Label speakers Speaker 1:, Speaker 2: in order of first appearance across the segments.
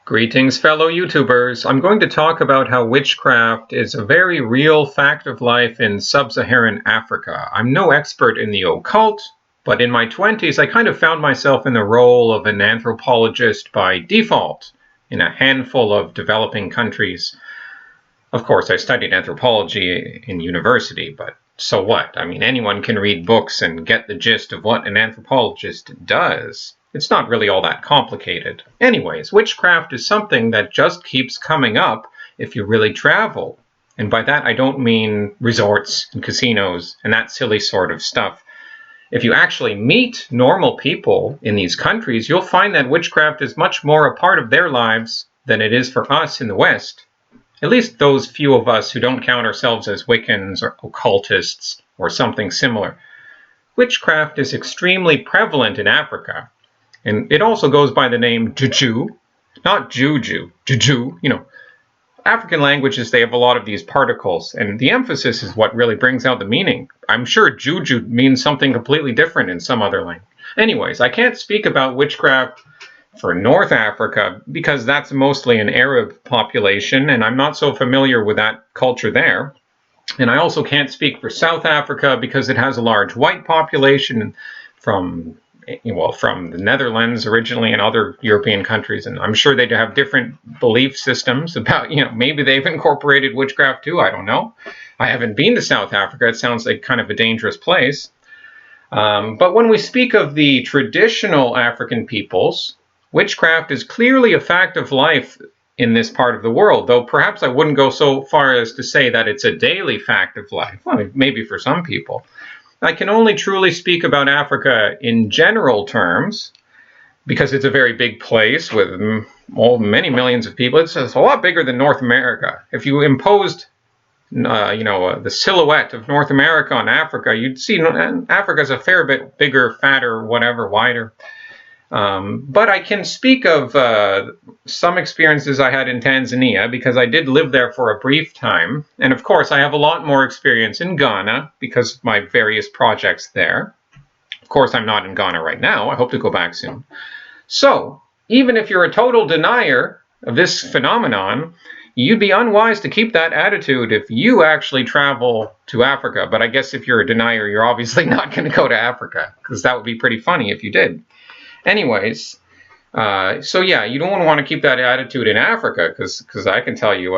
Speaker 1: Greetings, fellow YouTubers. I'm going to talk about how witchcraft is a very real fact of life in Sub-Saharan Africa. I'm no expert in the occult, but in my 20s I kind of found myself in the role of an anthropologist by default in a handful of developing countries. Of course, I studied anthropology in university, but so what? I mean, anyone can read books and get the gist of what an anthropologist does. It's not really all that complicated. Anyways, witchcraft is something that just keeps coming up if you really travel. And by that I don't mean resorts and casinos and that silly sort of stuff. If you actually meet normal people in these countries, you'll find that witchcraft is much more a part of their lives than it is for us in the West. At least those few of us who don't count ourselves as Wiccans or occultists or something similar. Witchcraft is extremely prevalent in Africa. And it also goes by the name juju, not juju, juju. You know, African languages, they have a lot of these particles, and the emphasis is what really brings out the meaning. I'm sure juju means something completely different in some other language. Anyways, I can't speak about witchcraft for North Africa because that's mostly an Arab population, and I'm not so familiar with that culture there. And I also can't speak for South Africa because it has a large white population from the Netherlands originally and other European countries, and I'm sure they have different belief systems about, maybe they've incorporated witchcraft too, I don't know. I haven't been to South Africa. It sounds like kind of a dangerous place. But when we speak of the traditional African peoples, witchcraft is clearly a fact of life in this part of the world, though perhaps I wouldn't go so far as to say that it's a daily fact of life. Well, maybe for some people. I can only truly speak about Africa in general terms because it's a very big place with many millions of people. It's a lot bigger than North America. If you imposed, the silhouette of North America on Africa, you'd see Africa's a fair bit bigger, fatter, whatever, wider. But I can speak of some experiences I had in Tanzania because I did live there for a brief time. And of course, I have a lot more experience in Ghana because of my various projects there. Of course, I'm not in Ghana right now. I hope to go back soon. So, even if you're a total denier of this phenomenon, you'd be unwise to keep that attitude if you actually travel to Africa. But I guess if you're a denier, you're obviously not going to go to Africa because that would be pretty funny if you did. Anyways, so yeah, you don't want to keep that attitude in Africa because I can tell you,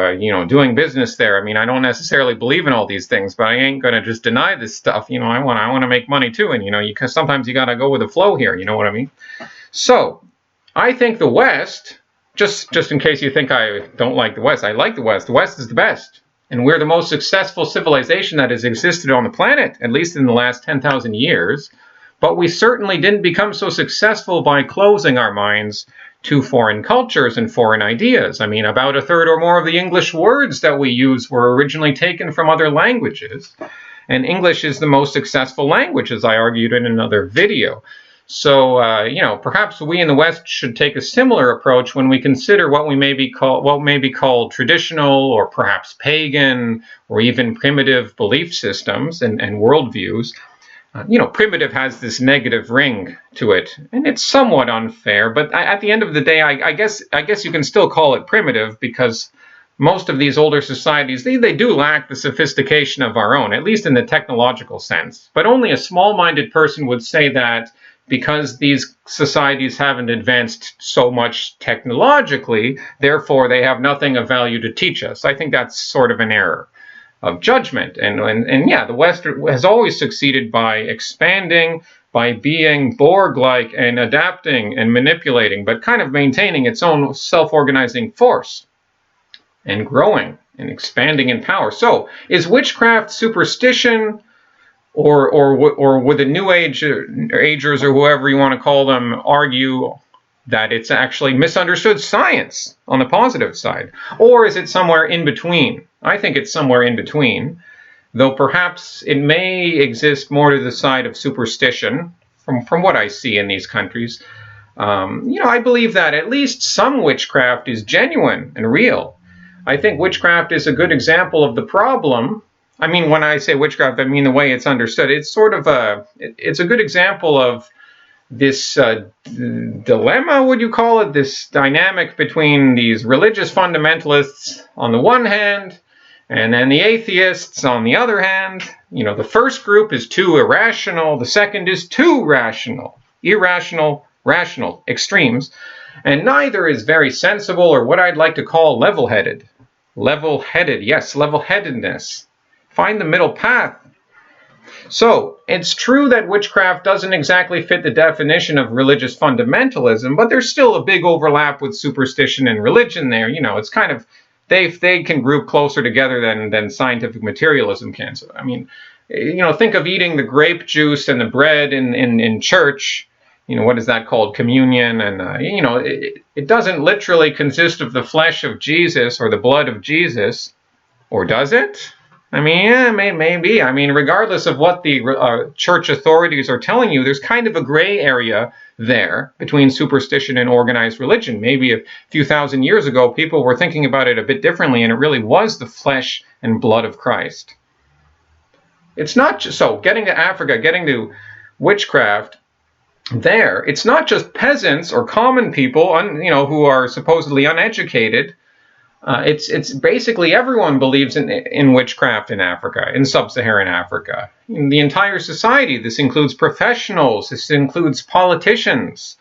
Speaker 1: doing business there, I mean, I don't necessarily believe in all these things, but I ain't going to just deny this stuff. I want to make money too, and sometimes you got to go with the flow here, you know what I mean? So, I think the West, just in case you think I don't like the West, I like the West. The West is the best, and we're the most successful civilization that has existed on the planet, at least in the last 10,000 years. But we certainly didn't become so successful by closing our minds to foreign cultures and foreign ideas. I mean, about a third or more of the English words that we use were originally taken from other languages. And English is the most successful language, as I argued in another video. So, perhaps we in the West should take a similar approach when we consider what may be called traditional or perhaps pagan or even primitive belief systems and worldviews. Primitive has this negative ring to it, and it's somewhat unfair, but at the end of the day, I guess you can still call it primitive because most of these older societies, they do lack the sophistication of our own, at least in the technological sense. But only a small-minded person would say that because these societies haven't advanced so much technologically, therefore they have nothing of value to teach us. I think that's sort of an error of judgment. And yeah, the West has always succeeded by expanding, by being Borg-like and adapting and manipulating, but kind of maintaining its own self-organizing force and growing and expanding in power. So, is witchcraft superstition, or would the New Agers or whoever you want to call them argue that it's actually misunderstood science on the positive side? Or is it somewhere in between? I think it's somewhere in between, though perhaps it may exist more to the side of superstition from what I see in these countries. I believe that at least some witchcraft is genuine and real. I think witchcraft is a good example of the problem. I mean, when I say witchcraft, I mean the way it's understood. It's sort of it's a good example of this dilemma, would you call it, this dynamic between these religious fundamentalists on the one hand and then the atheists on the other hand. You know, the first group is too irrational, the second is too rational, irrational, rational, extremes, and neither is very sensible, or what I'd like to call level-headed. Level-headed, yes, level-headedness. Find the middle path. So, it's true that witchcraft doesn't exactly fit the definition of religious fundamentalism, but there's still a big overlap with superstition and religion there. You know, it's kind of, they can group closer together than scientific materialism can. So, I mean, you know, think of eating the grape juice and the bread in church. You know, what is that called? Communion. And, you know, it doesn't literally consist of the flesh of Jesus or the blood of Jesus. Or does it? I mean, yeah, maybe. I mean, regardless of what the church authorities are telling you, there's kind of a gray area there between superstition and organized religion. Maybe a few thousand years ago, people were thinking about it a bit differently, and it really was the flesh and blood of Christ. It's not just, so getting to Africa, getting to witchcraft, there, it's not just peasants or common people, you know, who are supposedly uneducated. It's basically everyone believes in witchcraft in Africa, in Sub-Saharan Africa. In the entire society, this includes professionals, this includes politicians.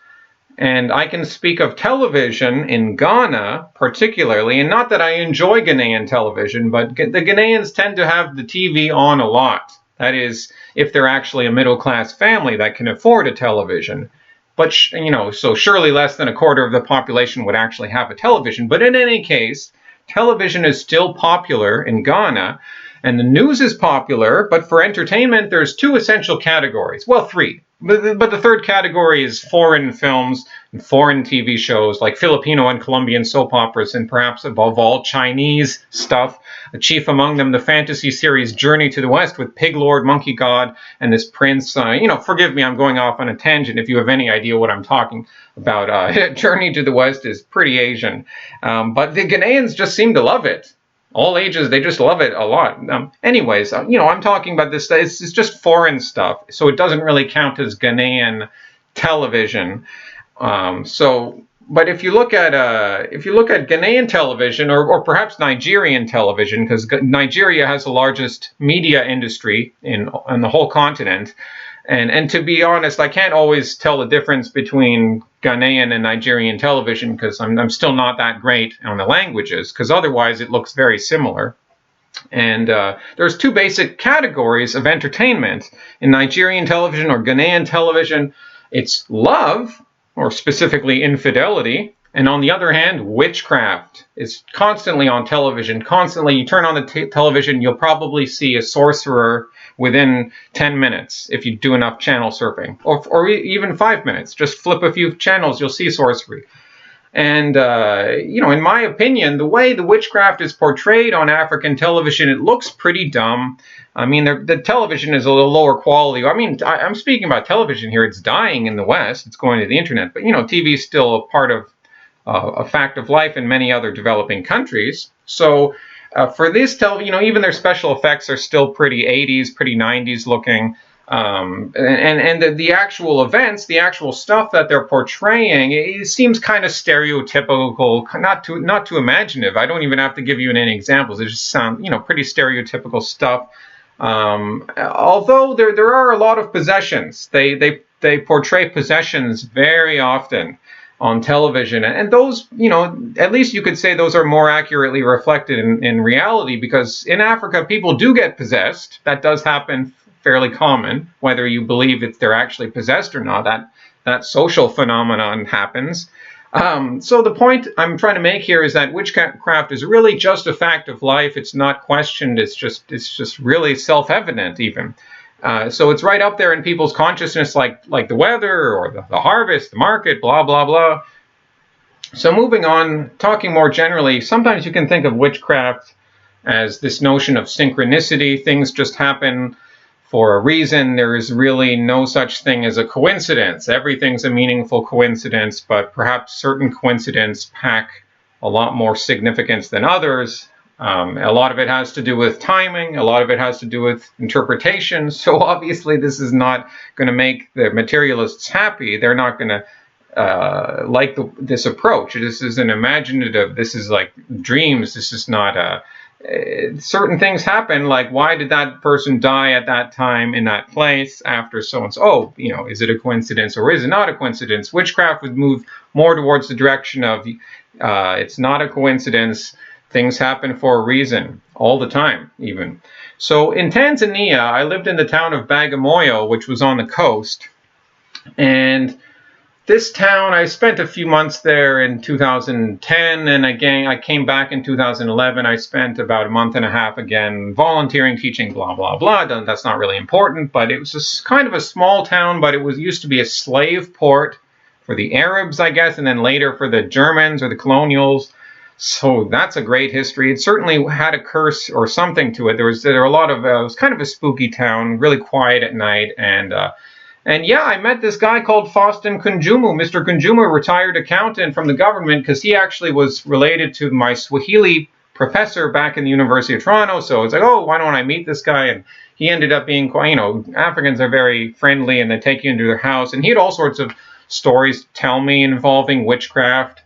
Speaker 1: And I can speak of television in Ghana particularly, and not that I enjoy Ghanaian television, but the Ghanaians tend to have the TV on a lot. That is, if they're actually a middle-class family that can afford a television. But, you know, so surely less than a quarter of the population would actually have a television. But in any case, television is still popular in Ghana, and the news is popular, but for entertainment, there's two essential categories. Well, three. But the third category is foreign films and foreign TV shows like Filipino and Colombian soap operas, and perhaps above all, Chinese stuff. Chief among them, the fantasy series Journey to the West with Pig Lord, Monkey God, and this prince. You know, forgive me, I'm going off on a tangent if you have any idea what I'm talking about. Journey to the West is pretty Asian. But the Ghanaians just seem to love it. All ages, they just love it a lot. Anyways, you know, I'm talking about this. It's just foreign stuff, so it doesn't really count as Ghanaian television. But if you look at Ghanaian television, or perhaps Nigerian television, because Nigeria has the largest media industry in the whole continent. And to be honest, I can't always tell the difference between Ghanaian and Nigerian television because I'm still not that great on the languages, because otherwise it looks very similar. And there's two basic categories of entertainment in Nigerian television or Ghanaian television. It's love, or specifically infidelity, and on the other hand, witchcraft is constantly on television. Constantly, you turn on the television, you'll probably see a sorcerer within 10 minutes if you do enough channel surfing, or even 5 minutes. Just flip a few channels, you'll see sorcery. And, you know, in my opinion, the way the witchcraft is portrayed on African television, it looks pretty dumb. I mean, the television is a little lower quality. I mean, I'm speaking about television here. It's dying in the West. It's going to the internet. But, you know, TV is still a part of a fact of life in many other developing countries. So for this you know, even their special effects are still pretty 80s, pretty 90s looking. And the actual events, the actual stuff that they're portraying, it seems kind of stereotypical, not too imaginative. I don't even have to give you any examples. It just sounds, you know, pretty stereotypical stuff. Although there are a lot of possessions. They portray possessions very often on television, and those, you know, at least you could say those are more accurately reflected in reality, because in Africa people do get possessed. That does happen, fairly common, whether you believe they're actually possessed or not. That social phenomenon happens. So the point I'm trying to make here is that witchcraft is really just a fact of life. It's not questioned. It's just really self-evident even. So it's right up there in people's consciousness, like the weather or the harvest, the market, blah, blah, blah. So moving on, talking more generally, sometimes you can think of witchcraft as this notion of synchronicity. Things just happen for a reason. There is really no such thing as a coincidence. Everything's a meaningful coincidence, but perhaps certain coincidences pack a lot more significance than others. A lot of it has to do with timing. A lot of it has to do with interpretation. So obviously this is not going to make the materialists happy. They're not going to like this approach. This is an imaginative, this is like dreams. This is not certain things happen, like why did that person die at that time in that place after so-and-so? Oh, you know, is it a coincidence or is it not a coincidence? Witchcraft would move more towards the direction of it's not a coincidence. Things happen for a reason, all the time, even. So in Tanzania, I lived in the town of Bagamoyo, which was on the coast. And this town, I spent a few months there in 2010, and again, I came back in 2011. I spent about a month and a half again volunteering, teaching, blah, blah, blah. That's not really important, but it was just kind of a small town, but it used to be a slave port for the Arabs, I guess, and then later for the Germans or the colonials. So that's a great history. It certainly had a curse or something to it. There were a lot of, it was kind of a spooky town, really quiet at night. And yeah, I met this guy called Faustin Kunjumu, Mr. Kunjumu, retired accountant from the government, because he actually was related to my Swahili professor back in the University of Toronto. So it's like, oh, why don't I meet this guy? And he ended up being quite, you know, Africans are very friendly and they take you into their house. And he had all sorts of stories to tell me involving witchcraft.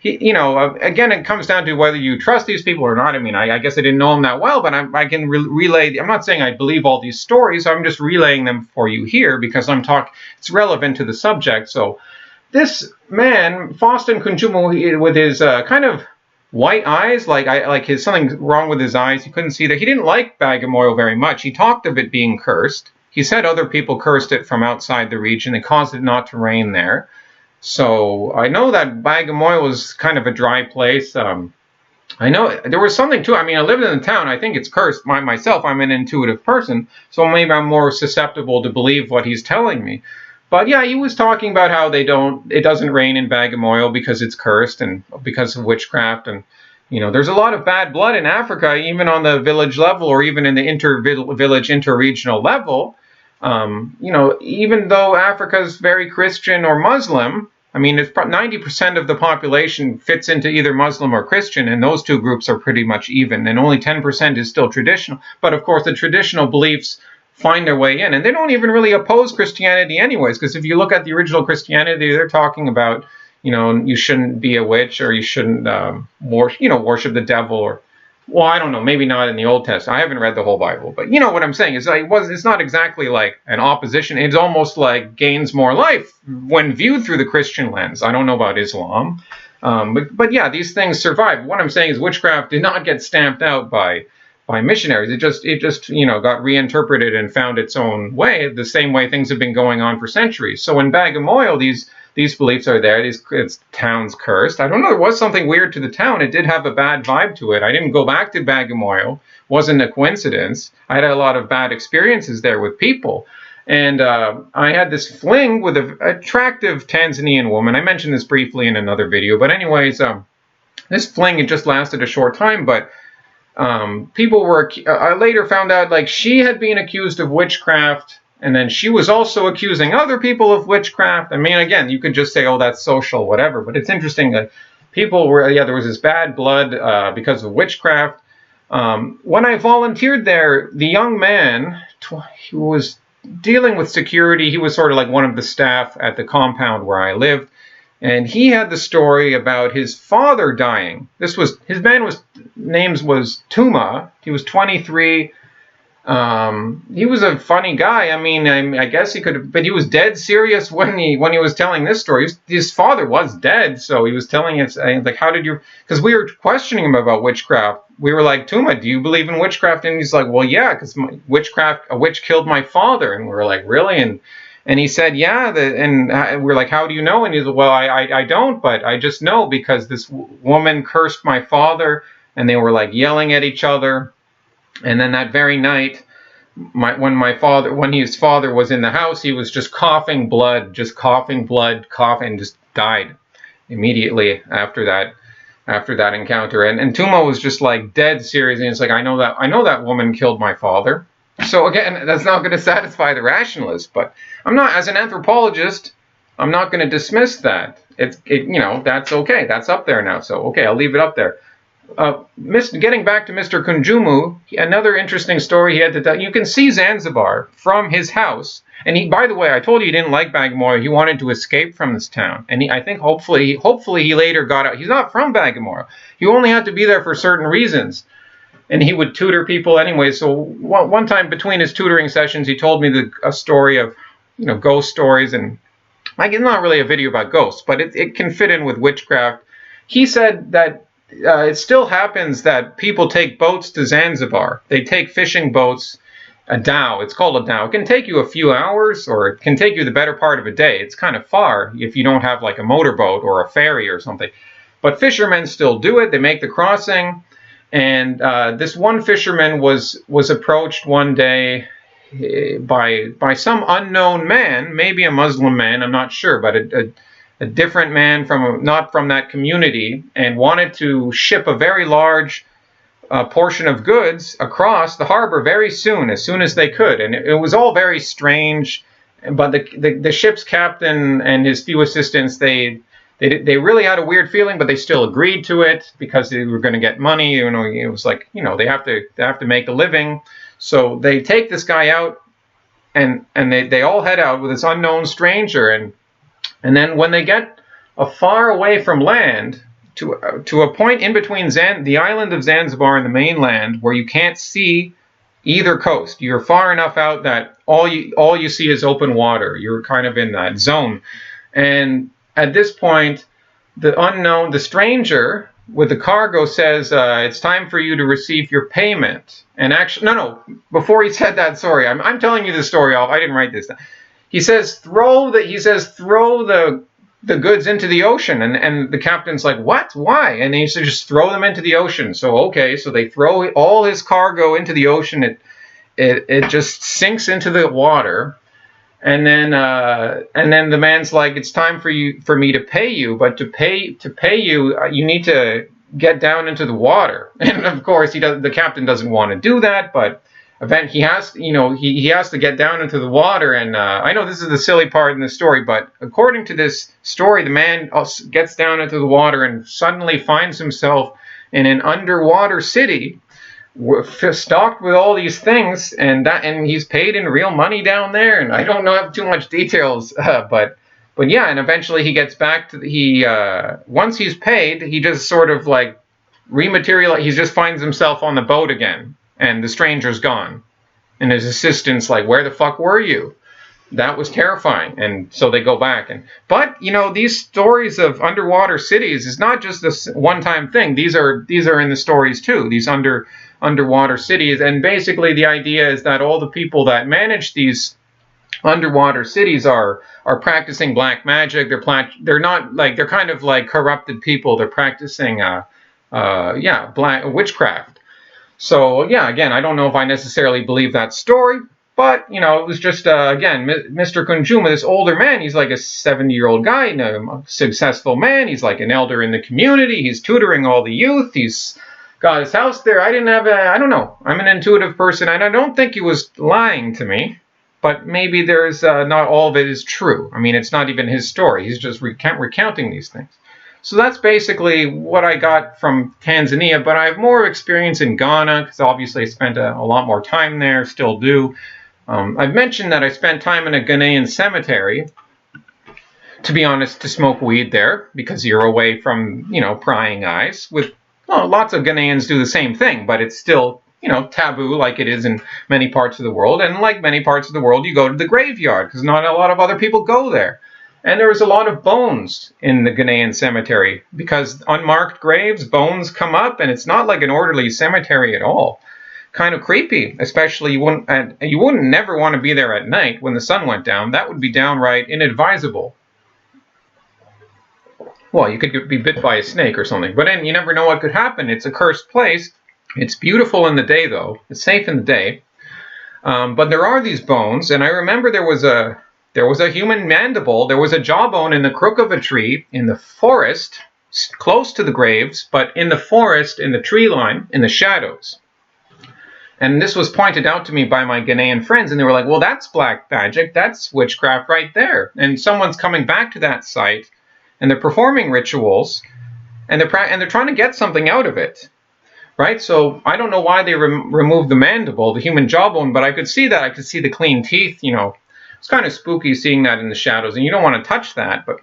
Speaker 1: You know, again, it comes down to whether you trust these people or not. I mean, I guess I didn't know him that well, but I can relay. I'm not saying I believe all these stories. I'm just relaying them for you here because it's relevant to the subject. So this man, Faustin Kunjumu, with his kind of white eyes, like his something wrong with his eyes. He couldn't see that. He didn't like Bagamoyo very much. He talked of it being cursed. He said other people cursed it from outside the region. They caused it not to rain there. So I know that Bagamoyo was kind of a dry place. I know there was something too. I mean, I lived in the town. I think it's cursed. Myself, I'm an intuitive person, so maybe I'm more susceptible to believe what he's telling me. But yeah, he was talking about how it doesn't rain in Bagamoyo because it's cursed and because of witchcraft. And you know, there's a lot of bad blood in Africa, even on the village level or even in the inter-village, inter-regional level. You know, even though Africa is very Christian or Muslim, I mean, it's 90% of the population fits into either Muslim or Christian, and those two groups are pretty much even, and only 10% is still traditional. But of course, the traditional beliefs find their way in, and they don't even really oppose Christianity anyways, because if you look at the original Christianity, they're talking about, you know, you shouldn't be a witch or you shouldn't worship the devil or, well, I don't know, maybe not in the Old Testament. I haven't read the whole Bible, but you know what I'm saying is it's not exactly like an opposition. It's almost like gains more life when viewed through the Christian lens. I don't know about Islam, but yeah, these things survive. What I'm saying is witchcraft did not get stamped out by missionaries. It just you know got reinterpreted and found its own way, the same way things have been going on for centuries. So in Bagamoyo, these beliefs are there. It's town's cursed. I don't know. There was something weird to the town. It did have a bad vibe to it. I didn't go back to Bagamoyo. Wasn't a coincidence. I had a lot of bad experiences there with people. And I had this fling with an attractive Tanzanian woman. I mentioned this briefly in another video. But anyways, this fling, it just lasted a short time. But people were, I later found out, like, she had been accused of witchcraft. And then she was also accusing other people of witchcraft. I mean, again, you could just say, oh, that's social, whatever. But it's interesting that people were, yeah, there was this bad blood because of witchcraft. When I volunteered there, the young man who was dealing with security, he was sort of like one of the staff at the compound where I lived. And he had the story about his father dying. His name was Tuma. He was 23. He was a funny guy. I mean, I guess he could, but he was dead serious when he was telling this story. His father was dead, so he was telling us, like, how did you? Because we were questioning him about witchcraft. We were like, Tuma, do you believe in witchcraft? And he's like, well, yeah, because a witch killed my father. And we were like, really? And he said, yeah. And we're like, how do you know? And he's like, well, I don't, but I just know because this woman cursed my father, and they were like yelling at each other. And then that very night, when his father was in the house, he was just coughing blood, and just died immediately after that encounter. And Tuma was just like dead serious, and it's like, I know that woman killed my father. So again, that's not going to satisfy the rationalist, but I'm not, as an anthropologist, I'm not going to dismiss that. You know, that's okay. That's up there now. So okay, I'll leave it up there. Getting back to Mr. Kunjumu, another interesting story he had to tell. You can see Zanzibar from his house. And he, by the way, I told you he didn't like Bagamoyo. He wanted to escape from this town. And I think hopefully he later got out. He's not from Bagamoyo. He only had to be there for certain reasons. And he would tutor people anyway. So one time between his tutoring sessions, he told me a story of, ghost stories. And like, it's not really a video about ghosts, but it can fit in with witchcraft. He said that it still happens that people take boats to Zanzibar. They take fishing boats, a dhow. It's called a dhow. It can take you a few hours, or it can take you the better part of a day. It's kind of far if you don't have like a motorboat or a ferry or something. But fishermen still do it. They make the crossing. And this one fisherman was approached one day by some unknown man, maybe a Muslim man, I'm not sure, but a different man not from that community, and wanted to ship a very large portion of goods across the harbor very soon, as soon as they could. And it was all very strange. But the ship's captain and his few assistants, they really had a weird feeling, but they still agreed to it because they were going to get money. It was like, they have to make a living. So they take this guy out, and they all head out with this unknown stranger. And then when they get far away from land, to a point in between the island of Zanzibar and the mainland, where you can't see either coast, you're far enough out that all you see is open water. You're kind of in that zone. And at this point, the stranger with the cargo says, it's time for you to receive your payment. And actually, no, before he said that, sorry, I'm telling you the story. I didn't write this down. He says, throw the goods into the ocean. And the captain's like, what? Why? And he said, just throw them into the ocean. So, okay, so they throw all his cargo into the ocean. It just sinks into the water. And then the man's like, it's time for me to pay you, but to pay you, you need to get down into the water. And of course, the captain doesn't want to do that, but he has to get down into the water. And I know this is the silly part in the story, but according to this story, the man gets down into the water and suddenly finds himself in an underwater city, stocked with all these things, and he's paid in real money down there. And I don't have too much details, but yeah. And eventually he gets back to once he's paid, he just sort of like rematerialize. He just finds himself on the boat again, and the stranger's gone, and his assistant's like, "Where the fuck were you?" That was terrifying. And so they go back. But these stories of underwater cities is not just this one-time thing. These are in the stories too. These underwater cities, and basically the idea is that all the people that manage these underwater cities are practicing black magic. They're not like, they're kind of like corrupted people. They're practicing black witchcraft. So yeah, again, I don't know if I necessarily believe that story, but it was just again, Mr. Kunjuma, this older man, he's like a 70-year-old guy, a successful man. He's like an elder in the community. He's tutoring all the youth. He's got his house there. I don't know. I'm an intuitive person, and I don't think he was lying to me, but maybe there's not all of it is true. I mean, it's not even his story. He's just recounting these things. So that's basically what I got from Tanzania, but I have more experience in Ghana, because obviously I spent a lot more time there, still do. I've mentioned that I spent time in a Ghanaian cemetery, to be honest, to smoke weed there, because you're away from, prying eyes. Lots of Ghanaians do the same thing, but it's still, taboo like it is in many parts of the world. And like many parts of the world, you go to the graveyard, because not a lot of other people go there. And there was a lot of bones in the Ghanaian cemetery, because unmarked graves, bones come up, and it's not like an orderly cemetery at all. Kind of creepy, especially you wouldn't never want to be there at night when the sun went down. That would be downright inadvisable. Well, you could be bit by a snake or something, but then you never know what could happen. It's a cursed place. It's beautiful in the day, though. It's safe in the day. But there are these bones, and I remember there was a human mandible. There was a jawbone in the crook of a tree in the forest, close to the graves, but in the forest, in the tree line, in the shadows. And this was pointed out to me by my Ghanaian friends, and they were like, well, that's black magic, that's witchcraft right there. And someone's coming back to that site, and they're performing rituals, and they're trying to get something out of it. right? So I don't know why they removed the mandible, the human jawbone, but I could see that. I could see the clean teeth, you know. It's kind of spooky seeing that in the shadows, and you don't want to touch that. But,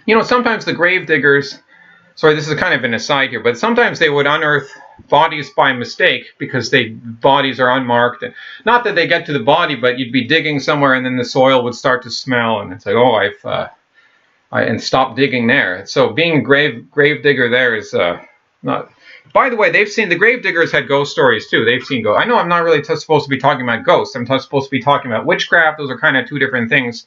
Speaker 1: you know, sometimes the grave diggers, sorry, this is kind of an aside here, but sometimes they would unearth bodies by mistake because bodies are unmarked. Not that they get to the body, but you'd be digging somewhere and then the soil would start to smell, and it's like, oh, and stop digging there. So being a grave digger there is not. By the way, the grave diggers had ghost stories too. They've seen ghosts. I know I'm not really supposed to be talking about ghosts. I'm supposed to be talking about witchcraft. Those are kind of two different things.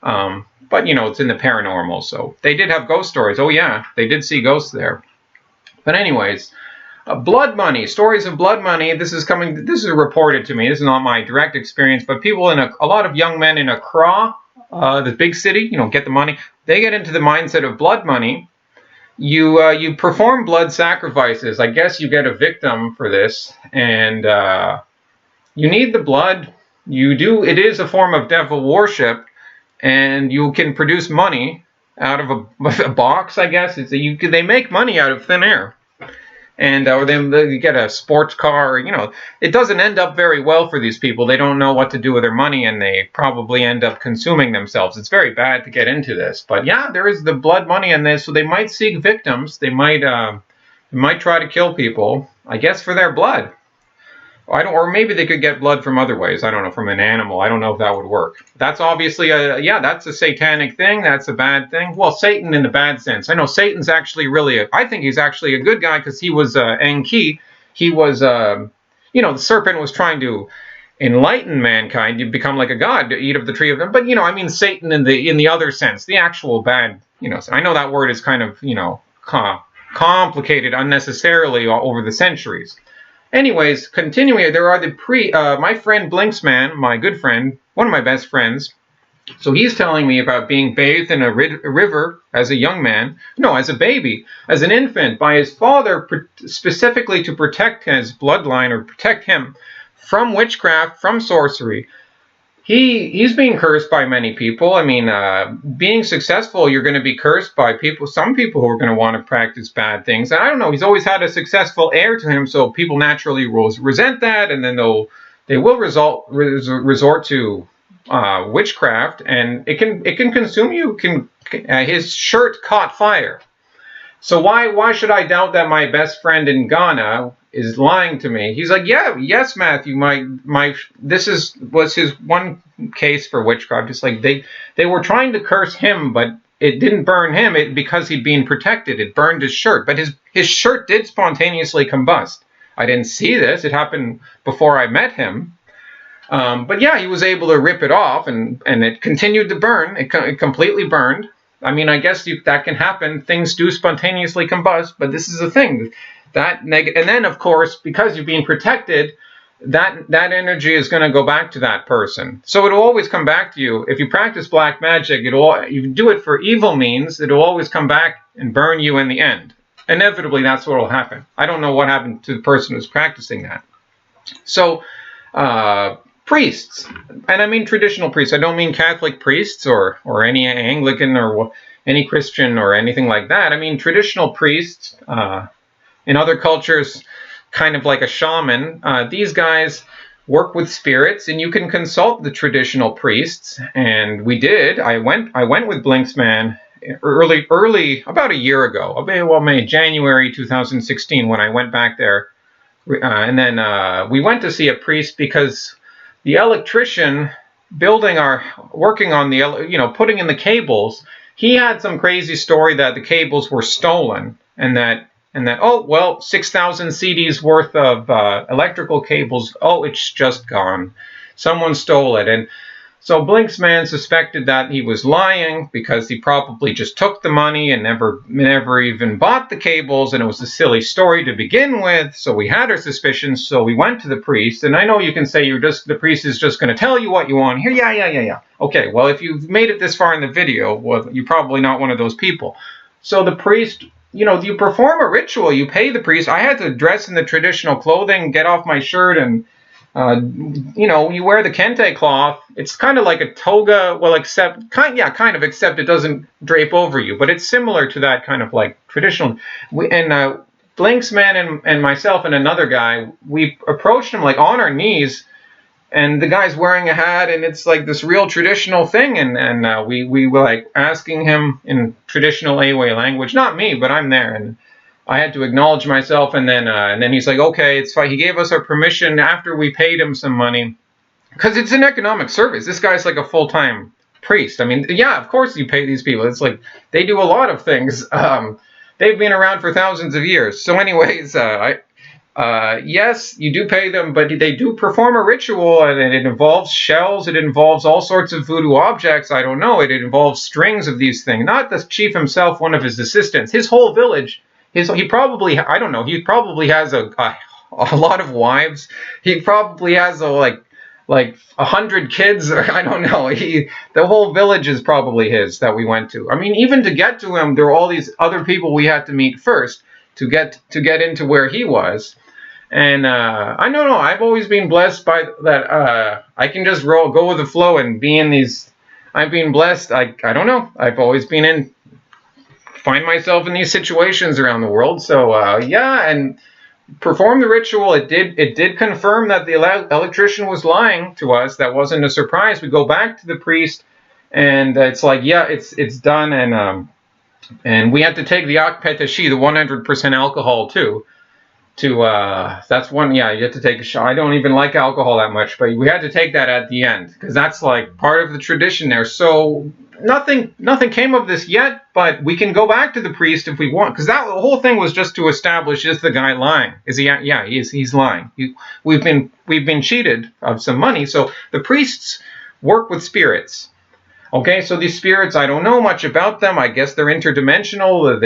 Speaker 1: But, you know, it's in the paranormal. So they did have ghost stories. Oh, yeah, they did see ghosts there. But anyways, blood money, stories of blood money. This is reported to me. This is not my direct experience. But people a lot of young men in Accra, the big city, you know, get the money. They get into the mindset of blood money. You perform blood sacrifices. I guess you get a victim for this, and you need the blood. It is a form of devil worship, and you can produce money out of a box. I guess they make money out of thin air, and or they get a sports car. You know, it doesn't end up very well for these people. They don't know what to do with their money, and they probably end up consuming themselves. It's very bad to get into this, but yeah, there is the blood money in this. So they might seek victims. They might try to kill people, I guess, for their blood. Or maybe they could get blood from other ways. I don't know, from an animal. I don't know if that would work. That's obviously that's a satanic thing. That's a bad thing. Well, Satan in the bad sense. I know Satan's actually I think he's actually a good guy because he was Enki. He was, you know, the serpent was trying to enlighten mankind. You become like a god to eat of the tree of them. But, you know, I mean Satan in the other sense, the actual bad, you know. I know that word is kind of, you know, complicated unnecessarily over the centuries. Anyways, continuing, there are my friend Blinksman, my good friend, one of my best friends. So he's telling me about being bathed in a river as a young man, no, as a baby, as an infant, by his father, specifically to protect his bloodline or protect him from witchcraft, from sorcery. He's being cursed by many people. I mean, being successful, you're going to be cursed by some people who are going to want to practice bad things. And I don't know, he's always had a successful heir to him, so people naturally will resent that, and then they will resort to witchcraft, and it can consume you. His shirt caught fire. So why should I doubt that my best friend in Ghana is lying to me? He's like, yes, Matthew, this was his one case for witchcraft. Just like they were trying to curse him, but it didn't burn him because he'd been protected. It burned his shirt, but his shirt did spontaneously combust. I didn't see this. It happened before I met him. But yeah, he was able to rip it off, and it continued to burn. It completely burned. I mean, I guess that can happen. Things do spontaneously combust, but this is a thing. And then, of course, because you're being protected, that energy is going to go back to that person. So it'll always come back to you. If you practice black magic, you do it for evil means, it'll always come back and burn you in the end. Inevitably, that's what will happen. I don't know what happened to the person who's practicing that. So, priests, and I mean traditional priests. I don't mean Catholic priests or any Anglican or any Christian or anything like that. I mean traditional priests in other cultures, kind of like a shaman. These guys work with spirits, and you can consult the traditional priests. And we did. I went with Blinksman early about a year ago. Maybe January 2016 when I went back there, and then we went to see a priest because the electrician working on putting in the cables, he had some crazy story that the cables were stolen, and that 6,000 CDs worth of electrical cables, it's just gone. Someone stole it. And so Blinksman suspected that he was lying because he probably just took the money and never even bought the cables, and it was a silly story to begin with. So we had our suspicions, so we went to the priest. And I know you can say the priest is just going to tell you what you want to hear. Yeah. Okay, well, if you've made it this far in the video, well, you're probably not one of those people. So the priest, you perform a ritual, you pay the priest. I had to dress in the traditional clothing, get off my shirt, and you wear the kente cloth. It's kind of like a toga, well, except it doesn't drape over you, but it's similar to that kind of like traditional. Blinksman and myself and another guy, we approached him like on our knees, and the guy's wearing a hat, and it's like this real traditional thing, and we were like asking him in traditional Awe language, not me, but I'm there, and I had to acknowledge myself, and then he's like, okay, it's fine. He gave us our permission after we paid him some money, because it's an economic service. This guy's like a full-time priest. I mean, yeah, of course you pay these people. It's like they do a lot of things. They've been around for thousands of years. So anyways, yes, you do pay them, but they do perform a ritual, and it involves shells. It involves all sorts of voodoo objects. I don't know. It involves strings of these things. Not the chief himself, one of his assistants. His whole village, he probably, I don't know, he probably has a lot of wives. He probably has like 100 kids, or I don't know. The whole village is probably his that we went to. I mean, even to get to him, there were all these other people we had to meet first to get into where he was. And I don't know. I've always been blessed by that. I can just go with the flow and be in these. I've been blessed. I don't know. I've always find myself in these situations around the world. So yeah, and perform the ritual. It did confirm that the electrician was lying to us. That wasn't a surprise. We go back to the priest, and it's like, yeah, it's done, and we had to take the akpetashi, the 100% alcohol too. That's one, yeah, you have to take a shot. I don't even like alcohol that much, but we had to take that at the end because that's like part of the tradition there. So nothing came of this yet, but we can go back to the priest if we want, because the whole thing was just to establish, is the guy lying? Is he? Yeah, he's lying. We've been cheated of some money. So the priests work with spirits. Okay, so these spirits, I don't know much about them. I guess they're interdimensional.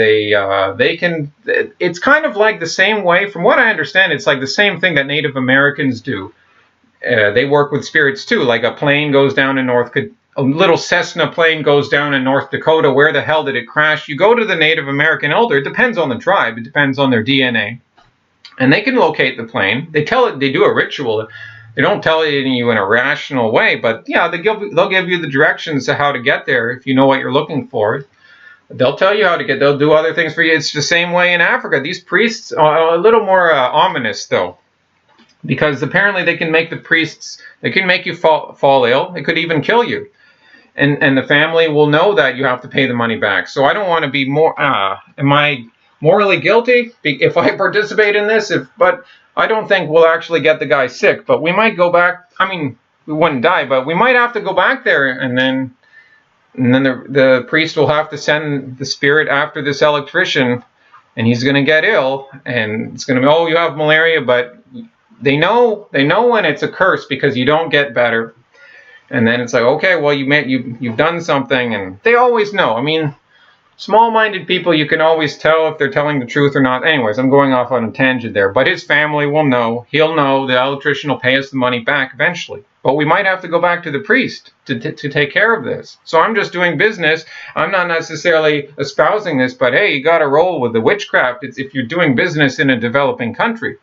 Speaker 1: They can. It's kind of like the same way, from what I understand. It's like the same thing that Native Americans do. They work with spirits too. Like a plane goes down in a little Cessna plane goes down in North Dakota. Where the hell did it crash? You go to the Native American elder. It depends on the tribe. It depends on their DNA, and they can locate the plane. They do a ritual. They don't tell you in a rational way, but yeah, they'll give you the directions to how to get there if you know what you're looking for. They'll tell you how to get. They'll do other things for you. It's the same way in Africa. These priests are a little more ominous, though, because apparently they can make they can make you fall ill. It could even kill you, and the family will know that you have to pay the money back. So I don't want to be more. Am I morally guilty if I participate in this? But I don't think we'll actually get the guy sick, but we might go back. I mean, we wouldn't die, but we might have to go back there, and then the priest will have to send the spirit after this electrician, and he's going to get ill, and it's going to be, oh, you have malaria, but they know when it's a curse because you don't get better, and then it's like, okay, well, you've done something, and they always know. I mean, small-minded people, you can always tell if they're telling the truth or not. Anyways, I'm going off on a tangent there. But his family will know. He'll know. The electrician will pay us the money back eventually. But we might have to go back to the priest to take care of this. So I'm just doing business. I'm not necessarily espousing this, but hey, you got to roll with the witchcraft. It's if you're doing business in a developing country.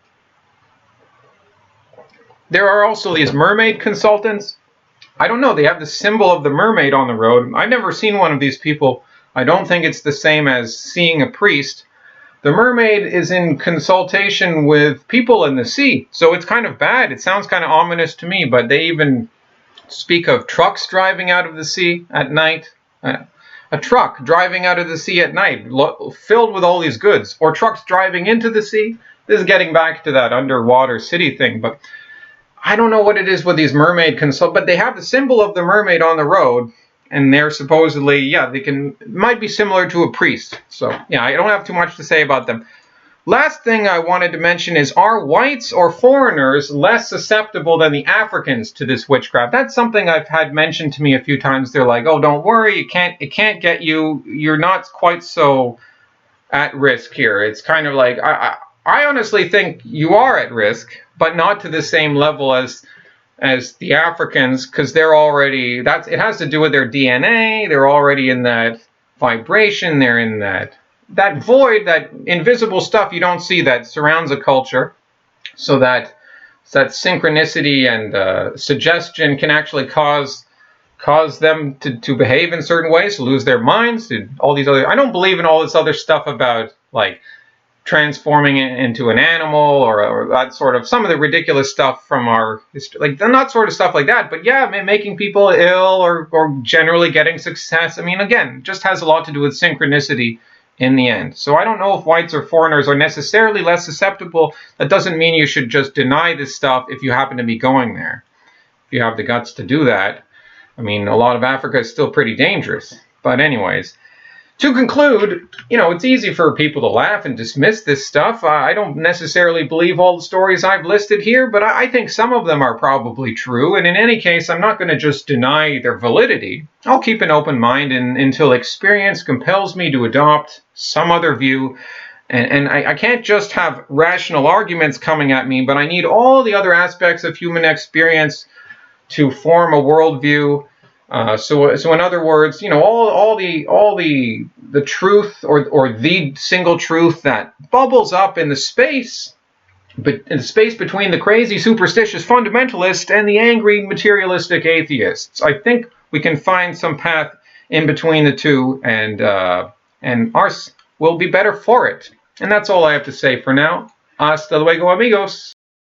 Speaker 1: There are also these mermaid consultants. I don't know. They have the symbol of the mermaid on the road. I've never seen one of these people. I don't think it's the same as seeing a priest. The mermaid is in consultation with people in the sea, so it's kind of bad. It sounds kind of ominous to me, but they even speak of trucks driving out of the sea at night. A truck driving out of the sea at night, filled with all these goods, or trucks driving into the sea. This is getting back to that underwater city thing, but I don't know what it is with these mermaid but they have the symbol of the mermaid on the road. And they're supposedly, yeah, might be similar to a priest. So, yeah, I don't have too much to say about them. Last thing I wanted to mention is, are whites or foreigners less susceptible than the Africans to this witchcraft? That's something I've had mentioned to me a few times. They're like, oh, don't worry, it can't get you. You're not quite so at risk here. It's kind of like, I honestly think you are at risk, but not to the same level as the Africans, because they're already, it has to do with their DNA. They're already in that vibration. They're in that void, that invisible stuff you don't see that surrounds a culture. So that synchronicity and suggestion can actually cause them to behave in certain ways, to lose their minds, to all these other. I don't believe in all this other stuff about like transforming it into an animal, or that sort of, some of the ridiculous stuff from our history, like not sort of stuff like that, but yeah, making people ill or generally getting success. I mean, again, just has a lot to do with synchronicity in the end. So I don't know if whites or foreigners are necessarily less susceptible. That doesn't mean you should just deny this stuff if you happen to be going there. If you have the guts to do that. I mean, a lot of Africa is still pretty dangerous. But anyways, to conclude, it's easy for people to laugh and dismiss this stuff. I don't necessarily believe all the stories I've listed here, but I think some of them are probably true. And in any case, I'm not going to just deny their validity. I'll keep an open mind until experience compels me to adopt some other view. And I can't just have rational arguments coming at me, but I need all the other aspects of human experience to form a worldview. So in other words, all the truth or the single truth that bubbles up in the space, between the crazy superstitious fundamentalist and the angry materialistic atheists. I think we can find some path in between the two, and ours will be better for it. And that's all I have to say for now. Hasta luego, amigos.